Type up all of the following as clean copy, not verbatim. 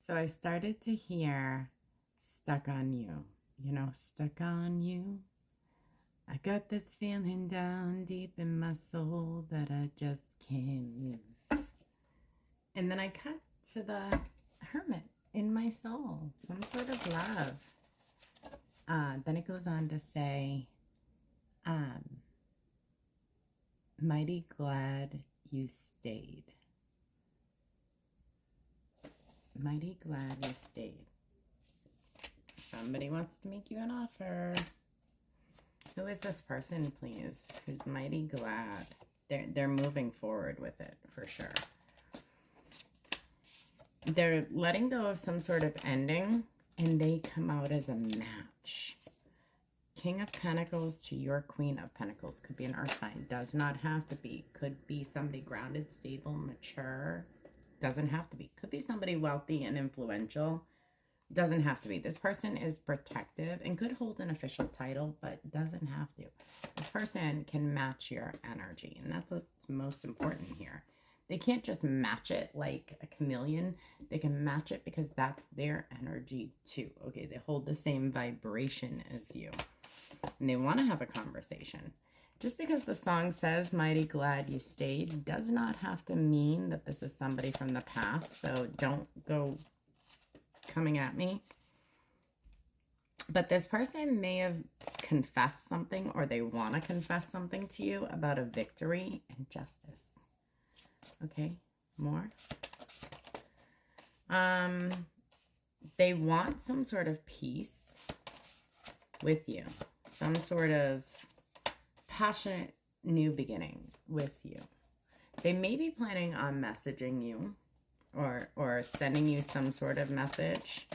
So I started to hear Stuck on You. You know, stuck on you. I got this feeling down deep in my soul that I just can't lose. And then I cut to the hermit in my soul, some sort of love. Then it goes on to say, um, mighty glad you stayed. Mighty glad you stayed. Somebody wants to make you an offer. Who is this person, please? Who's mighty glad? They're moving forward with it for sure. They're letting go of some sort of ending, and they come out as a match. King of Pentacles to your Queen of Pentacles. Could be an earth sign. Does not have to be. Could be somebody grounded, stable, mature. Doesn't have to be. Could be somebody wealthy and influential. Doesn't have to be. This person is protective and could hold an official title, but doesn't have to. This person can match your energy, and that's what's most important here. They can't just match it like a chameleon. They can match it because that's their energy too. Okay, they hold the same vibration as you, and they want to have a conversation. Just because the song says mighty glad you stayed does not have to mean that this is somebody from the past, so don't go coming at me. But this person may have confessed something, or they want to confess something to you about a victory and justice. Okay, more. They want some sort of peace with you, some sort of passionate new beginning with you. They may be planning on messaging you or sending you some sort of message.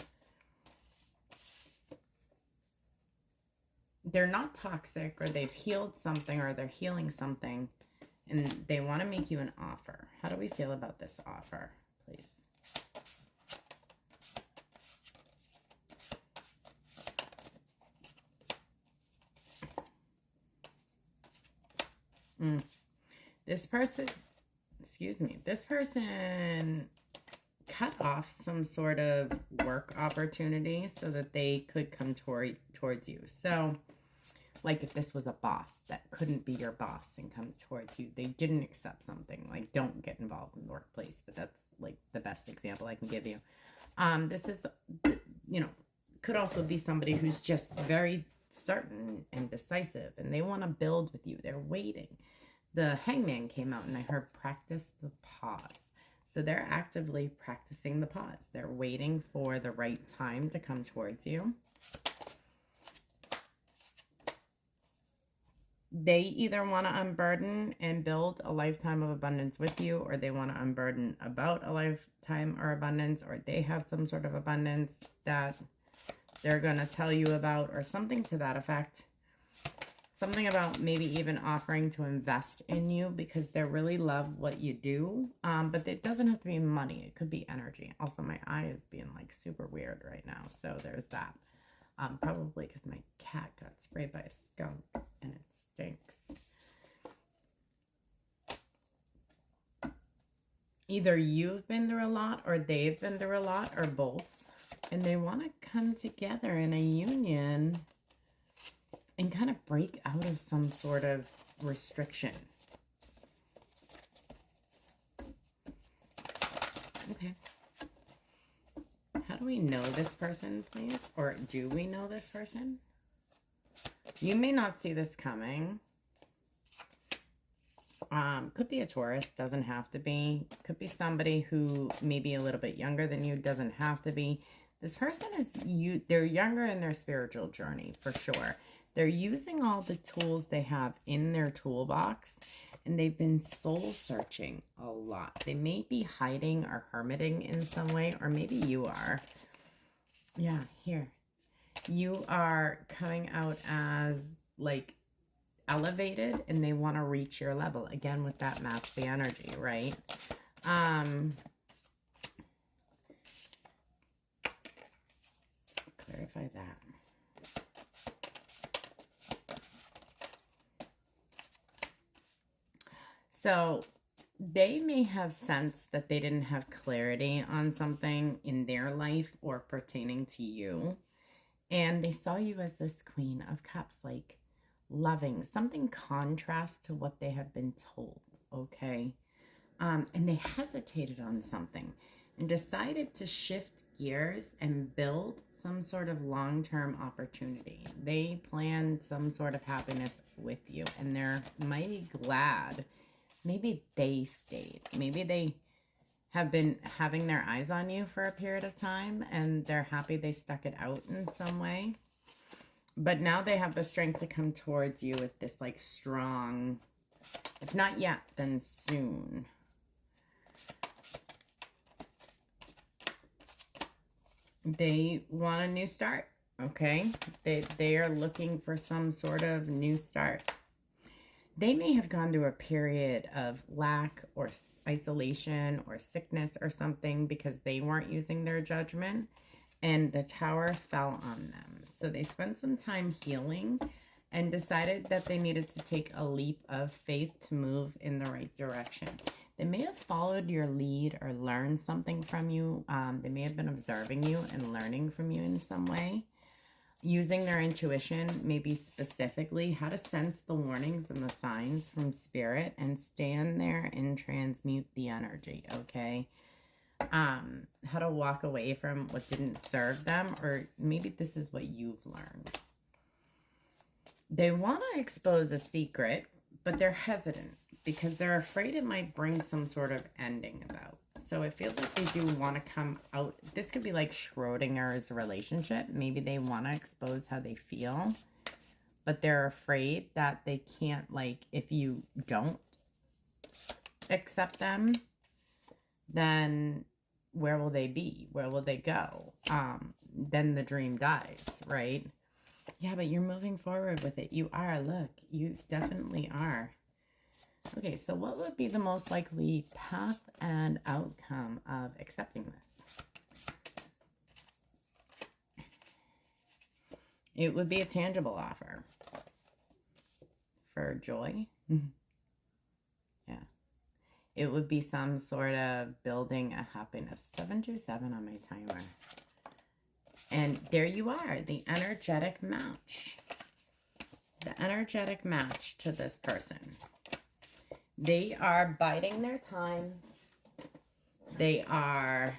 They're not toxic, or they've healed something, or they're healing something, and they want to make you an offer. How do we feel about this offer, please? This person cut off some sort of work opportunity so that they could come towards you. So, like if this was a boss that couldn't be your boss and come towards you, they didn't accept something. Like, don't get involved in the workplace, but that's like the best example I can give you. This is, could also be somebody who's just very certain and decisive, and they want to build with you. They're waiting. The Hangman came out, and I heard practice the pause. So they're actively practicing the pause. They're waiting for the right time to come towards you. They either want to unburden and build a lifetime of abundance with you, or they want to unburden about a lifetime or abundance, or they have some sort of abundance that they're going to tell you about, or something to that effect. Something about maybe even offering to invest in you because they really love what you do. But it doesn't have to be money. It could be energy. Also, my eye is being like super weird right now. So there's that. Probably because my cat got sprayed by a skunk and it stinks. Either you've been through a lot, or they've been through a lot, or both. And they want to come together in a union and kind of break out of some sort of restriction. Okay. How do we know this person, please? Or do we know this person? You may not see this coming. Could be a Taurus, doesn't have to be. Could be somebody who may be a little bit younger than you, doesn't have to be. This person they're younger in their spiritual journey, for sure. They're using all the tools they have in their toolbox, and they've been soul searching a lot. They may be hiding or hermiting in some way, or maybe you are. Yeah, here. You are coming out as like elevated, and they want to reach your level. Again, with that match the energy, right? Clarify that. So They may have sensed that they didn't have clarity on something in their life or pertaining to you. And they saw you as this Queen of Cups, like loving, something contrast to what they have been told, okay? And they hesitated on something and decided to shift gears and build some sort of long-term opportunity. They planned some sort of happiness with you, and they're mighty glad. Maybe they stayed. Maybe they have been having their eyes on you for a period of time, and they're happy they stuck it out in some way. But now they have the strength to come towards you with this like strong, if not yet, then soon. They want a new start, okay? They are looking for some sort of new start. They may have gone through a period of lack or isolation or sickness or something because they weren't using their judgment, and the tower fell on them. So they spent some time healing and decided that they needed to take a leap of faith to move in the right direction. They may have followed your lead or learned something from you. They may have been observing you and learning from you in some way, using their intuition, maybe specifically how to sense the warnings and the signs from spirit and stand there and transmute the energy, okay? How to walk away from what didn't serve them, or maybe this is what you've learned. They want to expose a secret, but they're hesitant because they're afraid it might bring some sort of ending about. So it feels like they do want to come out. This could be like Schrodinger's relationship. Maybe they want to expose how they feel, but they're afraid that they can't, like, if you don't accept them, then where will they be? Where will they go? Then the dream dies, right? Yeah, but you're moving forward with it. You are. Look, you definitely are. Okay, so what would be the most likely path and outcome of accepting this? It would be a tangible offer for joy. Yeah. It would be some sort of building a happiness. 727 on my timer. And there you are, the energetic match. The energetic match to this person. They are biding their time. They are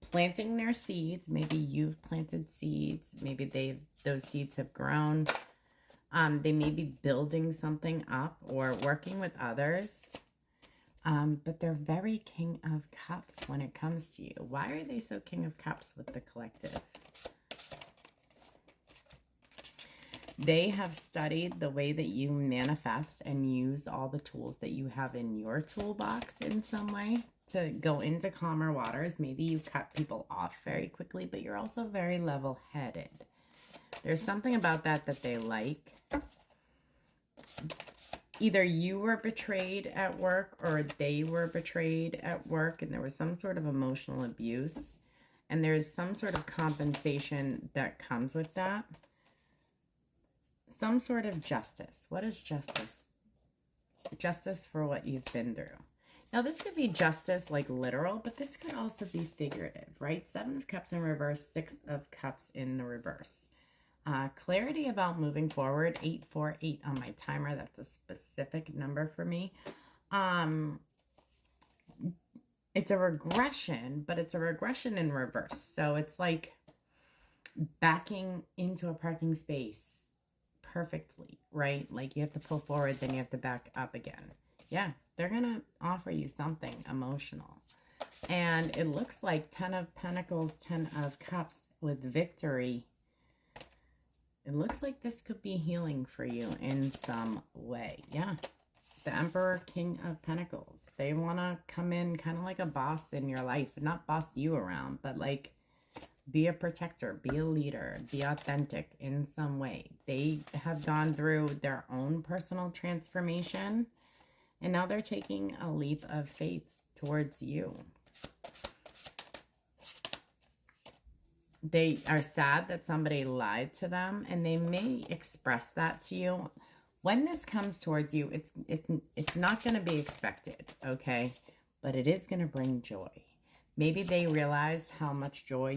planting their seeds. Maybe you've planted seeds. Maybe those seeds have grown. They may be building something up or working with others. But they're very King of Cups when it comes to you. Why are they so King of Cups with the collective? They have studied the way that you manifest and use all the tools that you have in your toolbox in some way to go into calmer waters. Maybe you cut people off very quickly, but you're also very level-headed. There's something about that they like. Either you were betrayed at work or they were betrayed at work, and there was some sort of emotional abuse, and there's some sort of compensation that comes with that. Some sort of justice. What is justice? Justice for what you've been through. Now, this could be justice like literal, but this could also be figurative, right? 7 of Cups in reverse, 6 of Cups in the reverse. Clarity about moving forward. 848 on my timer. That's a specific number for me. It's a regression, but it's a regression in reverse. So it's like backing into a parking space perfectly, right? Like you have to pull forward, then you have to back up again. Yeah, they're going to offer you something emotional. And it looks like 10 of Pentacles, 10 of Cups with victory. It looks like this could be healing for you in some way. Yeah. The Emperor, King of Pentacles. They want to come in kind of like a boss in your life. Not boss you around, but like be a protector, be a leader, be authentic in some way. They have gone through their own personal transformation, and now they're taking a leap of faith towards you. They are sad that somebody lied to them, and they may express that to you When this comes towards you, it's not going to be expected, okay? But it is going to bring joy. Maybe they realize how much joy